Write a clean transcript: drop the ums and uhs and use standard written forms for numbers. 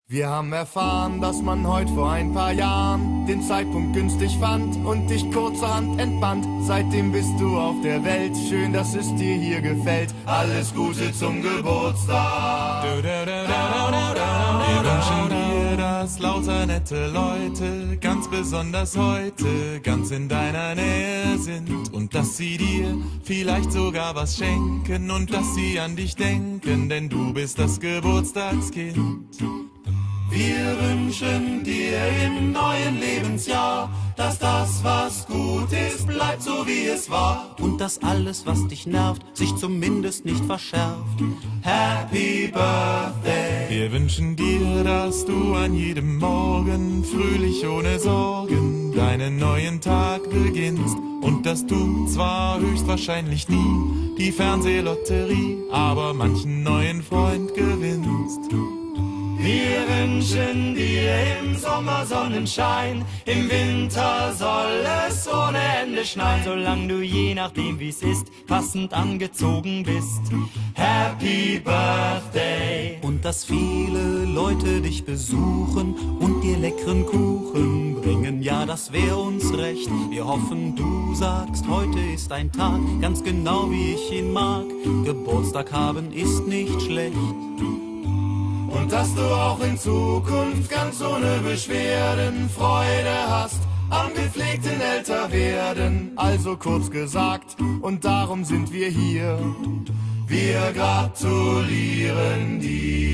Wir haben erfahren, dass man heute vor ein paar Jahren den Zeitpunkt günstig fand und dich kurzerhand entband. Seitdem bist du auf der Welt, schön, dass es dir hier gefällt. Alles Gute zum Geburtstag. Wir wünschen dir, dass lauter nette Leute ganz besonders heute ganz in deiner Nähe sind und dass sie dir vielleicht sogar was schenken und dass sie an dich denken, denn du bist das Geburtstagskind. Wir wünschen dir im neuen Lebensjahr, dass das, was gut ist, bleibt so wie es war. Und dass alles, was dich nervt, sich zumindest nicht verschärft. Happy Birthday! Wir wünschen dir, dass du an jedem Morgen fröhlich ohne Sorgen deinen neuen Tag beginnst und dass du zwar höchstwahrscheinlich nie die Fernsehlotterie, aber manchen neuen Freund gewinnst. Wir wünschen dir im Sommer Sonnenschein, im Winter soll es ohne Ende schneien, Solange du je nachdem wie's ist, passend angezogen bist. Happy Birthday! Und dass viele Leute dich besuchen und dir leckeren Kuchen bringen, ja, das wär uns recht. Wir hoffen, du sagst, heute ist ein Tag, ganz genau wie ich ihn mag. Geburtstag haben ist nicht schlecht. Und dass du auch in Zukunft ganz ohne Beschwerden Freude hast am gepflegten Älterwerden. Also kurz gesagt, und darum sind wir hier. Wir gratulieren dir.